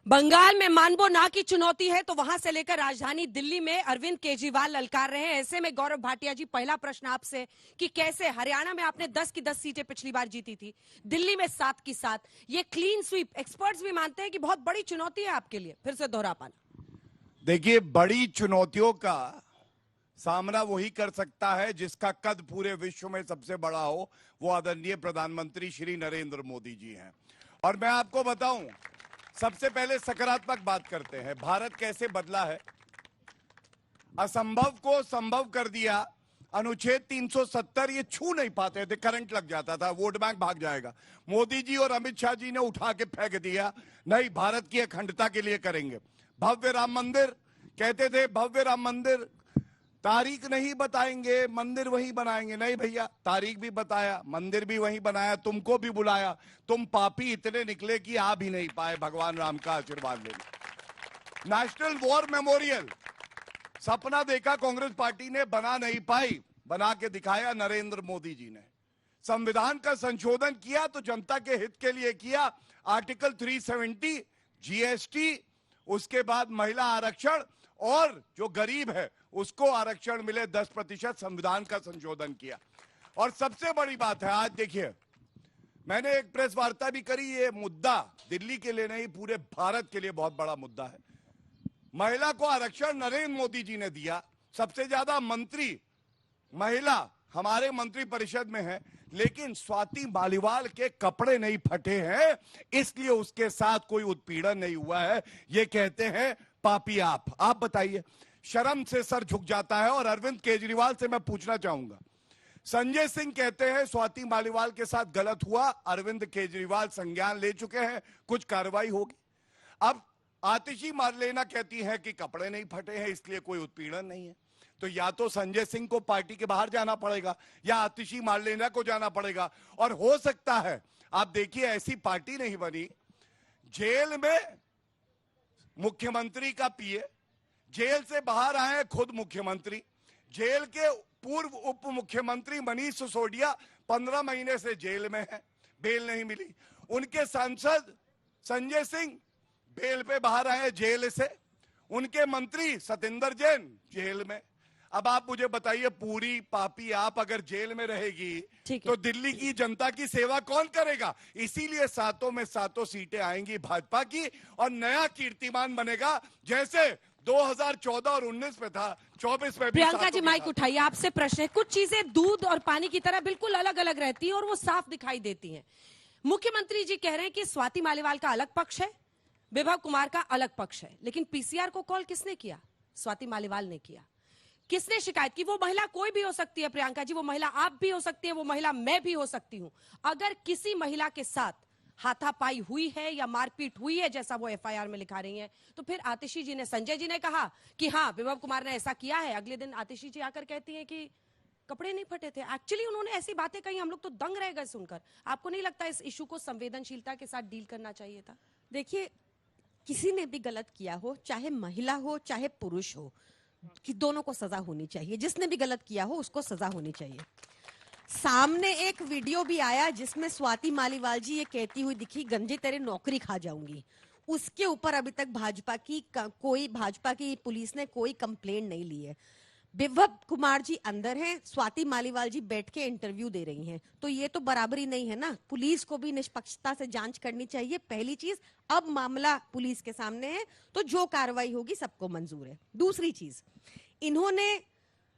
बंगाल में मानबो ना की चुनौती है तो वहां से लेकर राजधानी दिल्ली में अरविंद केजरीवाल ललकार रहे हैं। ऐसे में गौरव भाटिया जी, पहला प्रश्न आपसे कि कैसे हरियाणा में आपने 10 की 10 सीटें पिछली बार जीती थी, दिल्ली में 7 की 7, ये क्लीन स्वीप एक्सपर्ट्स भी मानते हैं कि बहुत बड़ी चुनौती है आपके लिए फिर से दोहरा पाना। देखिए, बड़ी चुनौतियों का सामना वही कर सकता है जिसका कद पूरे विश्व में सबसे बड़ा हो, वो आदरणीय प्रधानमंत्री श्री नरेंद्र मोदी जी हैं। और मैं आपको बताऊं, सबसे पहले सकारात्मक बात करते हैं। भारत कैसे बदला है, असंभव को संभव कर दिया। अनुच्छेद 370 ये छू नहीं पाते थे, करंट लग जाता था, वोट बैंक भाग जाएगा। मोदी जी और अमित शाह जी ने उठा के फेंक दिया, नहीं भारत की अखंडता के लिए करेंगे। भव्य राम मंदिर कहते थे, भव्य राम मंदिर, तारीख नहीं बताएंगे, मंदिर वही बनाएंगे। नहीं भैया, तारीख भी बताया, मंदिर भी वही बनाया, तुमको भी बुलाया। तुम पापी इतने निकले कि आ भी नहीं पाए भगवान राम का आशीर्वाद लेने। नेशनल वॉर मेमोरियल सपना देखा कांग्रेस पार्टी ने, बना नहीं पाई, बना के दिखाया नरेंद्र मोदी जी ने। संविधान का संशोधन किया तो जनता के हित के लिए किया। आर्टिकल 370, जीएसटी, उसके बाद महिला आरक्षण, और जो गरीब है उसको आरक्षण मिले 10%, संविधान का संशोधन किया। और सबसे बड़ी बात है, आज देखिए मैंने एक प्रेस वार्ता भी करी, ये मुद्दा दिल्ली के लिए नहीं पूरे भारत के लिए बहुत बड़ा मुद्दा है। महिला को आरक्षण नरेंद्र मोदी जी ने दिया, सबसे ज्यादा मंत्री महिला हमारे मंत्री परिषद में है, लेकिन स्वाति मालीवाल के कपड़े नहीं फटे हैं, इसलिए उसके साथ कोई उत्पीड़न नहीं हुआ है। ये कहते हैं पापी आप बताइए। शर्म से सर झुक जाता है। और अरविंद केजरीवाल से मैं पूछना चाहूंगा, संजय सिंह कहते हैं स्वाति मालीवाल के साथ गलत हुआ, अरविंद केजरीवाल संज्ञान ले चुके हैं, कुछ कार्रवाई होगी। अब आतिशी मारलेना कहती है कि कपड़े नहीं फटे हैं इसलिए कोई उत्पीड़न नहीं है। तो या तो संजय सिंह को पार्टी के बाहर जाना पड़ेगा या आतिशी मारलेना को जाना पड़ेगा। और हो सकता है, आप देखिए, ऐसी पार्टी नहीं बनी, जेल में मुख्यमंत्री का पीए, जेल से बाहर आए खुद मुख्यमंत्री, जेल के पूर्व उप मुख्यमंत्री मनीष सिसोदिया 15 महीने से जेल में है, बेल नहीं मिली। उनके सांसद संजय सिंह बेल पे बाहर आए जेल से, उनके मंत्री सतेंद्र जैन जेल में। अब आप मुझे बताइए, पूरी पापी आप अगर जेल में रहेगी तो दिल्ली की जनता की सेवा कौन करेगा? इसीलिए सातों में सातों सीटें आएंगी भाजपा की, और नया कीर्तिमान बनेगा, जैसे 2014 और 19 में था, 24 में भी। प्रियंका जी, माइक उठाइए, आपसे प्रश्न है। कुछ चीजें दूध और पानी की तरह बिल्कुल अलग अलग रहती हैं और वो साफ दिखाई देती हैं। मुख्यमंत्री जी कह रहे हैं कि स्वाति मालीवाल का अलग पक्ष है, विभव कुमार का अलग पक्ष है, लेकिन पीसीआर को कॉल किसने किया? स्वाति मालीवाल ने किया। किसने शिकायत की? वो महिला कोई भी हो सकती है प्रियंका जी, वो महिला आप भी हो सकती है, वो महिला मैं भी हो सकती हूं। अगर किसी महिला के साथ हाथापाई हुई है या मारपीट हुई है, जैसा वो एफआईआर में लिखा रही है, तो फिर आतिशी जी ने, संजय जी ने कहा कि हाँ विभव कुमार ने ऐसा किया है, अगले दिन आतिशी जी आकर कहती हैं कि कपड़े नहीं फटे थे। एक्चुअली उन्होंने ऐसी बातें कही, हम लोग तो दंग रह गए सुनकर। आपको नहीं लगता इस इशू को संवेदनशीलता के साथ डील करना चाहिए था? देखिए, किसी ने भी गलत किया हो, चाहे महिला हो चाहे पुरुष हो, कि दोनों को सजा होनी चाहिए। जिसने भी गलत किया हो उसको सजा होनी चाहिए। सामने एक वीडियो भी आया जिसमें स्वाति मालीवाल जी ये कहती हुई दिखी, गंजे तेरे नौकरी खा जाऊंगी। उसके ऊपर अभी तक भाजपा की पुलिस ने कोई कंप्लेंट नहीं ली है। विभव कुमार जी अंदर हैं, स्वाति मालीवाल जी बैठ के इंटरव्यू दे रही हैं, तो ये तो बराबरी नहीं है ना। पुलिस को भी निष्पक्षता से जांच करनी चाहिए, पहली चीज। अब मामला पुलिस के सामने है तो जो कार्रवाई होगी सबको मंजूर है। दूसरी चीज, इन्होंने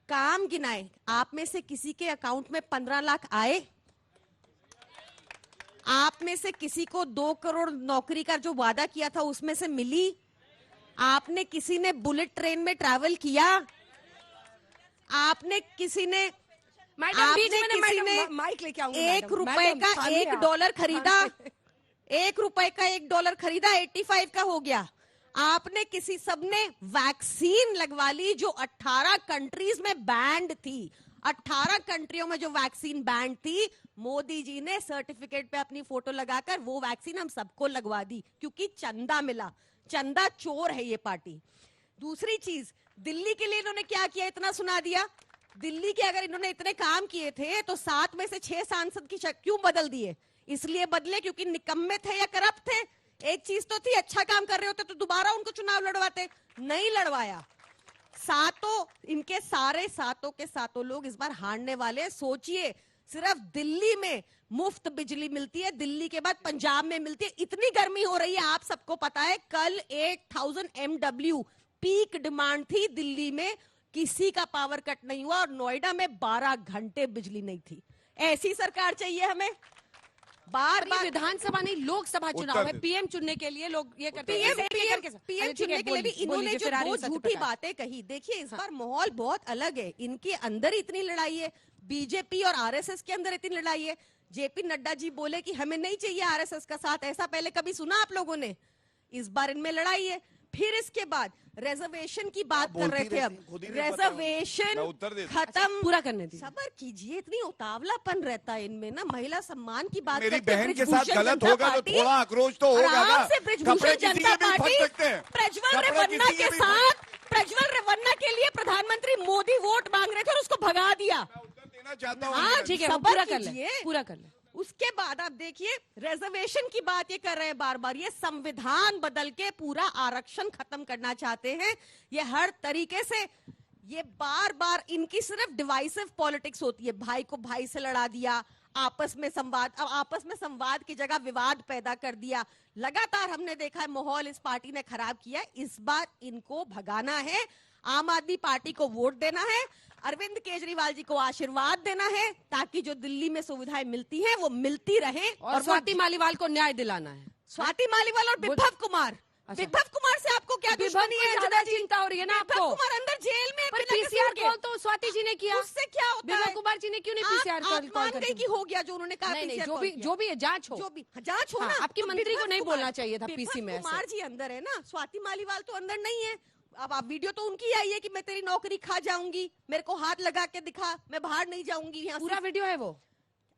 काम गिनाए, आप में से किसी के अकाउंट में 15 लाख आए? आप में से किसी को 2 करोड़ नौकरी का जो वादा किया था उसमें से मिली? आपने किसी ने बुलेट ट्रेन में ट्रैवल किया? आपने किसी ने माइक लेके आऊंगी, 1 रुपए का $1 खरीदा? 1 रुपए का $1 खरीदा, 85 का हो गया। आपने किसी, सबने वैक्सीन लगवा ली जो 18 कंट्रीज में बैंड थी। 18 कंट्रियों में जो वैक्सीन बैंड थी, मोदी जी ने सर्टिफिकेट पे अपनी फोटो लगाकर वो वैक्सीन हम सबको लगवा दी, क्योंकि चंदा मिला। चंदा चोर है ये पार्टी। दूसरी चीज, दिल्ली के लिए इन्होंने क्या किया, इतना सुना दिया। दिल्ली के अगर इन्होंने इतने काम किए थे तो 7 में से 6 सांसद की क्यों बदल दिए? इसलिए बदले क्योंकि निकम्मे थे या करप्ट थे? एक चीज तो थी, अच्छा काम कर रहे होते तो दोबारा उनको चुनाव लड़वाते, नहीं लड़वाया। इनके सारे सातों के सातों लोग इस बार हारने वाले हैं। सोचिए, सिर्फ दिल्ली में मुफ्त बिजली मिलती है, दिल्ली के बाद पंजाब में मिलती है। इतनी गर्मी हो रही है, आप सबको पता है। कल 1000 MW पीक डिमांड थी दिल्ली में, किसी का पावर कट नहीं हुआ, और नोएडा में 12 घंटे बिजली नहीं थी। ऐसी सरकार चाहिए हमें। बार बार विधानसभा नहीं, लोकसभा चुनाव है, पीएम चुनने के लिए लोग ये करते हैं। पीएम चुनने के लिए भी इन्होंने जो दो झूठी बातें कही, देखिए इस बार माहौल बहुत अलग है। इनके अंदर इतनी लड़ाई है, बीजेपी और आरएसएस के अंदर इतनी लड़ाई है। जेपी नड्डा जी बोले कि हमें नहीं चाहिए आरएसएस का साथ, ऐसा पहले कभी सुना आप लोगों ने? इस बार इनमें लड़ाई है। फिर इसके बाद रिजर्वेशन की बात कर रहे थे, अब रिजर्वेशन खत्म, पूरा करने दी। सबर कीजिए, इतनी उतावलापन रहता है इनमें ना। महिला सम्मान की बात मेरी करते हैं, बहन के साथ बृजभूषण गलत जनता होगा तो पार्टी, थोड़ा आक्रोश तो होगा आराम ना। से बृजभूषण जनता पार्टी प्रज्वल रेवन्ना के साथ, प्रज्वल रेवन्ना के लिए प्रधानमंत्री मोदी वोट मांग रहे थे और उसको भगा दिया। देना चाहता हूँ। हाँ ठीक है, सबर पूरा कर ले, कीजिए। पूरा कर ले। उसके बाद आप देखिए, रिजर्वेशन की बात ये कर रहे हैं बार बार, ये संविधान बदल के पूरा आरक्षण खत्म करना चाहते हैं। ये हर तरीके से, ये बार बार इनकी सिर्फ डिवाइसिव पॉलिटिक्स होती है। भाई को भाई से लड़ा दिया, आपस में संवाद, अब आपस में संवाद की जगह विवाद पैदा कर दिया। लगातार हमने देखा है माहौल इस पार्टी ने खराब किया। इस बार इनको भगाना है, आम आदमी पार्टी को वोट देना है, अरविंद केजरीवाल जी को आशीर्वाद देना है, ताकि जो दिल्ली में सुविधाएं मिलती हैं वो मिलती रहे। और स्वाति मालीवाल को न्याय दिलाना है। स्वाति मालीवाल और विभव कुमार, विभव कुमार से आपको क्या दुश्मनी है? ज्यादा चिंता हो रही है ना आपको? विभव कुमार अंदर जेल में, पर पीसीआर कॉल तो स्वाति जी ने किया, उससे क्या होता है? विभव कुमार जी ने क्यों नहीं पीसीआर कॉल करके की हो गया जो उन्होंने कहा? नहीं, जो भी है जांच हो, जो भी जांच हो हाँ, ना। आपकी मंत्री को नहीं बोलना चाहिए था पीसी में। कुमार जी अंदर है ना, स्वाति मालीवाल तो अंदर नहीं है। अब आप वीडियो तो उनकी आई है कि मैं तेरी नौकरी खा जाऊंगी, मेरे को हाथ लगा के दिखा, मैं बाहर नहीं जाऊंगी। यहाँ पूरा वीडियो है वो,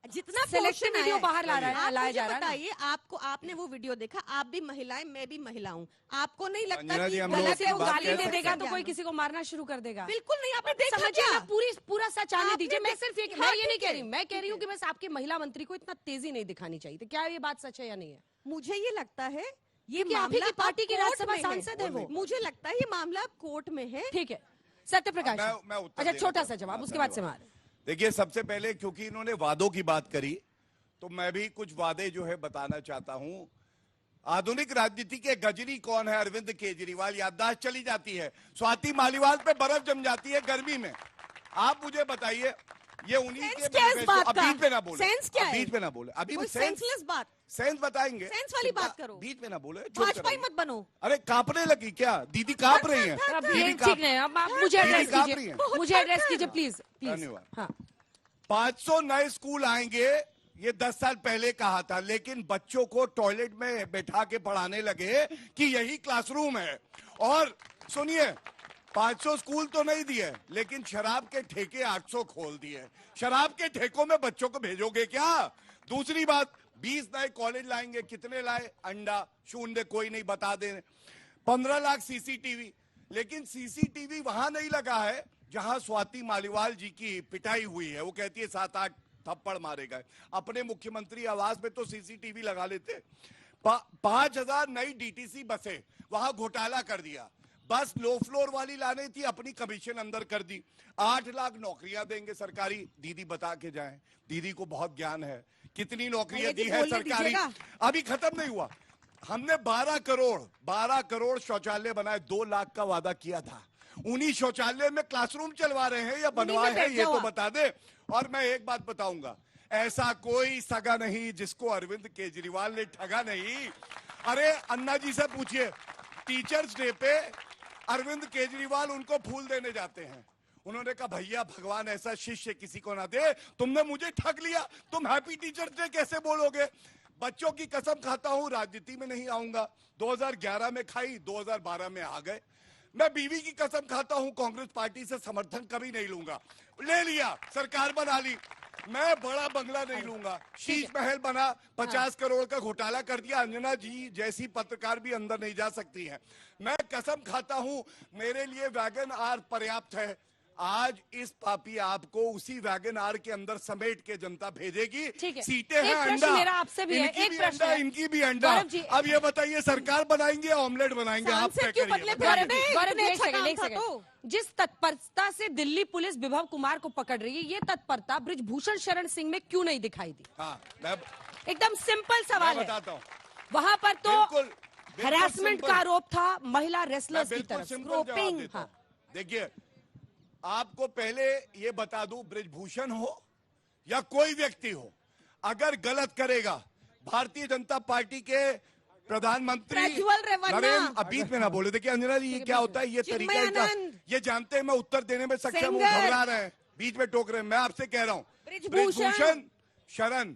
जितना सिलेक्शन वीडियो बाहर लाया जा रहा है। बताइए, आपको, आपने वो वीडियो देखा? आप भी महिला है, मैं भी महिला हूँ। आपको नहीं लगता अंजना कि जी, हम गलत है? लोग वो बात गाली कह दे सकते देगा तो कोई किसी को मारना शुरू कर देगा। बिल्कुल नहीं। आपने देखा समझिए क्या? ना, पूरा सच आने आपने दीजिए। मैं सिर्फ ये, मैं ये नहीं कह रही हूँ, मैं कह रही हूँ कि बस आपकी महिला मंत्री को इतना तेजी नहीं दिखानी चाहिए। तो क्या ये बात सच है या नहीं है? मुझे ये लगता है ये कि आप ही की पार्टी के राज्यसभा कोर्ट में सांसद है वो। मुझे लगता है ये मामला अब कोर्ट में है। ठीक है, सत्य प्रकाश, मैं उत्तर अच्छा देना छोटा सा चाहता जवाब, हूं। उसके बाद से मार। देखिए, सबसे पहले क्योंकि इन्होंने वादों की बात करी, तो मैं भी कुछ वादे जो है बताना चाहता हूं। आधुनिक राजनीति के गजनी कौन है? अरविंद केजरीवाल। याददाश्त चली जाती है, स्वाति मालीवाल पे बर्फ जम जाती है गर्मी में। आप मुझे बताइए, ये उन्हीं के बीच में ना बोले, सेंस क्या है? बीच में ना बोले, अभी सेंसलेस बात, सेंस बताएंगे, सेंस वाली बात करो, बीच में ना बोले। भाजपाई मत बनो। अरे कांपने लगी क्या? दीदी कांप रही है। ठीक नहीं, अब आप मुझे एड्रेस कीजिए, मुझे एड्रेस कीजिए प्लीज। धन्यवाद। हाँ, 500 नए स्कूल आएंगे, ये 10 साल पहले कहा था, लेकिन बच्चों को टॉयलेट में बैठा के पढ़ाने लगे कि यही क्लासरूम है। और सुनिए, 500 स्कूल तो नहीं दिए, लेकिन शराब के ठेके 800 खोल दिए। शराब के ठेकों में बच्चों को भेजोगे क्या? दूसरी बात, 20 नए कॉलेज लाएंगे। कितने लाए? अंडा शून्य, कोई नहीं बता दे। 15 लाख सीसीटीवी, लेकिन सीसीटीवी वहां नहीं लगा है जहां स्वाति मालीवाल जी की पिटाई हुई है। वो कहती है 7-8 थप्पड़ मारे गए। अपने मुख्यमंत्री आवास में तो सीसीटीवी लगा लेते। 5000 नई डीटीसी बसें, वहां घोटाला कर दिया। बस लो फ्लोर वाली लानी थी, अपनी कमीशन अंदर कर दी। 8 लाख नौकरियां देंगे सरकारी। दीदी बता के जाएं, दीदी को बहुत ज्ञान है। कितनी नौकरियां दी है सरकारी? अभी खत्म नहीं हुआ। हमने 12 करोड़ शौचालय बनाए, 2 लाख का वादा किया था। उन्हीं शौचालय में क्लासरूम चलवा रहे हैं या बनवाए हैं, ये तो बता दे। और मैं एक बात बताऊंगा, ऐसा कोई सगा नहीं जिसको अरविंद केजरीवाल ने ठगा नहीं। अरे अन्ना जी से पूछिए, टीचर्स डे पे अरविंद केजरीवाल उनको फूल देने जाते हैं। उन्होंने कहा, भैया भगवान ऐसा शिष्य किसी को ना दे, तुमने मुझे ठग लिया, तुम हैप्पी टीचर्स डे कैसे बोलोगे? बच्चों की कसम खाता हूं, राजनीति में नहीं आऊंगा। 2011 में खाई, 2012 में आ गए। मैं बीवी की कसम खाता हूं, कांग्रेस पार्टी से समर्थन कभी नहीं लूंगा। ले लिया, सरकार बना ली, मैं बड़ा बंगला नहीं लूंगा। शीश महल बना, 50 करोड़ का घोटाला कर दिया। अंजना जी जैसी पत्रकार भी अंदर नहीं जा सकती है। मैं कसम खाता हूं, मेरे लिए वैगन आर पर्याप्त है। आज इस पापी आपको उसी वैगन आर के अंदर समेट के जनता भेजेगी। ठीक है। सीटें एक हैं प्रश्न अंडा, मेरा आपसे भी है, इनकी एक भी प्रश्न अंडा, है। इनकी भी अंडा। गौरव जी, अब ये बताइए सरकार बनाएंगे या ऑमलेट बनाएंगे? आप सांसद तय क्यों करिए, बदले बताइए। फिर रहे? गौरव जी, इतने एक अच्छा सेकंड, काम एक था सेकंड। तो। जिस तत्परता से दिल्ली पुलिस विभव कुमार को पकड़ रही है, ये तत्परता बृजभूषण शरण सिंह में क्यों नहीं दिखाई दी? हाँ, मैं एकदम सिंपल सवाल है। बताता हूँ। वहां पर तो बिल्कुल हैरासमेंट simple। का आरोप था महिला मैं रेसलर्स की बिल्कुल तरफ। सिंपल जवाब ग्रोपिंग, देता हाँ। हूं। देखिए, आपको पहले ये बता दूं, बृजभूषण हो या कोई व्यक्ति हो, अगर गलत करेगा, भारतीय जनता पार्टी के प्रधानमंत्री प्रज्वल रेवन्ना। नरेंद्र, बीच में ना बोले। देखिए अंजना जी, ये क्या होता है, ये तरीका इनका, चिन्मयानंद। ये जानते हैं मैं उत्तर देने में सक्षम हूं, सेंगर। घबरा रहे हैं, बीच में टोक रहे हैं। मैं आपसे कह रहा हूं, बृजभूषण शरण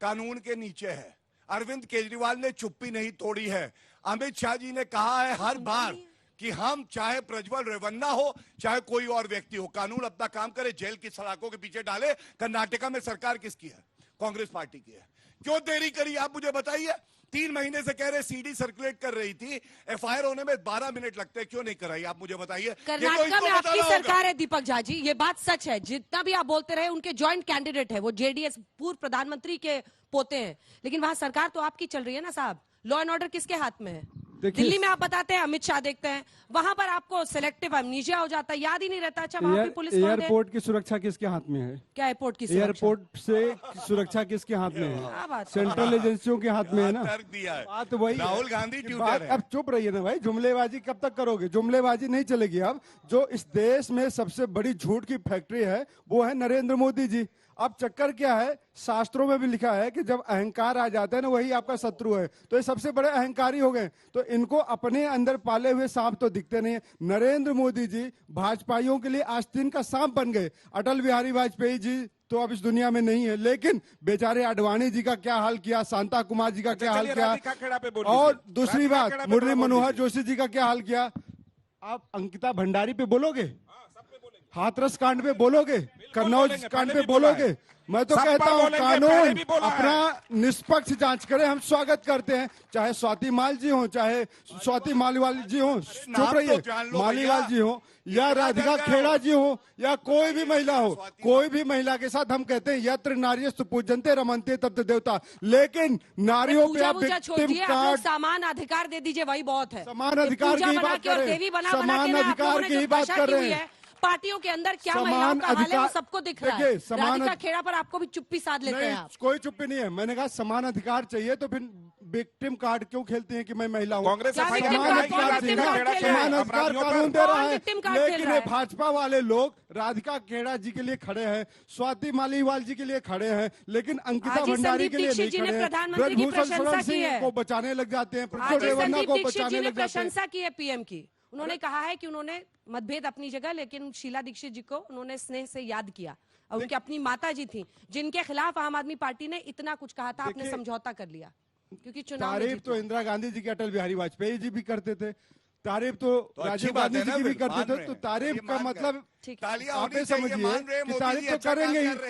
कानून के नीचे है। अरविंद केजरीवाल ने चुप्पी नहीं तोड़ी है। अमित शाह जी ने कहा है हर बार कि हम चाहे प्रज्वल रेवन्ना हो चाहे कोई और व्यक्ति हो, कानून अपना काम करे, जेल की सलाखों के पीछे डाले। कर्नाटका में सरकार किसकी है? कांग्रेस पार्टी की है। क्यों देरी करी आप मुझे बताइए? 3 महीने से कह रहे सीडी सर्कुलेट कर रही थी, एफआईआर होने में 12 मिनट लगते हैं, क्यों नहीं कराई आप मुझे बताइए? ये तो कर्नाटका इनको में आपकी बताना होगा। सरकार है दीपक झा जी, ये बात सच है। जितना भी आप बोलते रहे, उनके जॉइंट कैंडिडेट है वो, जेडीएस पूर्व प्रधानमंत्री के पोते हैं, लेकिन वहां सरकार तो आपकी चल रही है ना साहब। लॉ एंड ऑर्डर किसके हाथ में है? दिल्ली में आप बताते हैं अमित शाह देखते हैं, वहां पर आपको सिलेक्टिव अमनीशिया हो जाता है, याद ही नहीं रहता। अच्छा, वहां की पुलिस कौन है? एयरपोर्ट की सुरक्षा किसके हाथ में है? क्या एयरपोर्ट की सुरक्षा? एयरपोर्ट से सुरक्षा किसके हाथ में क्या है? बात है? सेंट्रल एजेंसियों के हाथ में है ना। तर्क दिया है। बात वही है। राहुल गांधी कि ट्विटर बात, है। अब चुप रहिए ना भाई, जुमलेबाजी कब तक करोगे? जुमलेबाजी नहीं चलेगी। अब जो इस देश में सबसे बड़ी झूठ की फैक्ट्री है वो है नरेंद्र मोदी जी। अब चक्कर क्या है, शास्त्रों में भी लिखा है कि जब अहंकार आ जाता है ना, वही आपका शत्रु है। तो ये सबसे बड़े अहंकारी हो गए, तो इनको अपने अंदर पाले हुए सांप तो दिखते नहीं है। नरेंद्र मोदी जी भाजपाइयों के लिए आस्तीन का सांप बन गए। अटल बिहारी वाजपेयी जी तो अब इस दुनिया में नहीं है, लेकिन बेचारे आडवाणी जी का क्या हाल किया, शांता कुमार जी का क्या हाल किया, और दूसरी बात मुरली मनोहर जोशी जी का क्या हाल किया। आप अंकिता भंडारी पे बोलोगे? हाथरस कांड पे बोलोगे? कन्नौज कांड पे बोलोगे? मैं तो कहता हूँ कानून अपना निष्पक्ष जांच करे, हम स्वागत करते हैं। चाहे स्वाति माल जी हो, चाहे स्वाति मालीवाल जी हो, चुप रहिए, मालीवाल जी हो, या राधिका खेड़ा जी हो, या कोई भी महिला हो, कोई भी महिला के साथ हम कहते हैं यत्र नार्यस्तु पूज्यन्ते रमन्ते तत्र देवता। लेकिन नारियों पे आप विक्टिम कार्ड, समान अधिकार दे दीजिए, वही बहुत है। समान अधिकार की बात कर रहे हैं, समान अधिकार की ही बात कर रहे हैं। पार्टियों के अंदर क्या समान महिलाओं का हाल है वो अधिकार- सबको दिख रहा है। देखिए, समान राधिका खेड़ा पर आपको भी चुप्पी साध लेते हैं नहीं, आप। कोई चुप्पी नहीं है। मैंने कहा समान अधिकार चाहिए, तो फिर विक्टिम कार्ड क्यों खेलते हैं कि मैं महिला हूँ? कांग्रेस क्या FIR victim समान card- अधिकार कौन चाहिए victim ना, card खेल रहा है? समान अधिकार कानून दे रहा कौन है। victim card खेल लेकिन रहा ये है? भाजपा वाले लोग राधिका खेड़ा जी के लिए खड़े हैं, स्वाति मालीवाल जी के लिए खड़े हैं, लेकिन अंकिता आज ही भंडारी संदीप के लिए दीक्षित नहीं जी ने खड़े हैं। प्रधानमंत्री की ब्रजभूषण प्रशंसा शरण की सिंह है। को बचाने लग जाते हैं, आज प्रज्वल ही रेवन्ना संदीप को दीक्षित जी बचाने ने लग जाते हैं। प्रशंसा की है पीएम की। उन्होंने कहा है कि उन्होंने मतभेद अपनी जगह, लेकिन शीला दीक्षित जी को उन्होंने स्नेह से याद किया, और उनकी अपनी माता जी थी जिनके खिलाफ आम आदमी पार्टी ने इतना कुछ कहा था, आपने देखिए, समझौता कर लिया क्योंकि चुनाव में तारीफ जीत तो गए। इंदिरा गांधी जी की अटल बिहारी वाजपेयी जी भी करते थे, तारीफ तो अच्छी राजीव बात गांधी है जी ना, की भी फिर मान करते थे। रहे तो हैं। तारीफ ये का मान गए। मतलब ठीक है। तालियां आप होनी ये चाहिए, समझिए मान रहे हैं कि मोदी तारीफ जी तो अच्छा काम करेंगे कर ही। रहे हैं।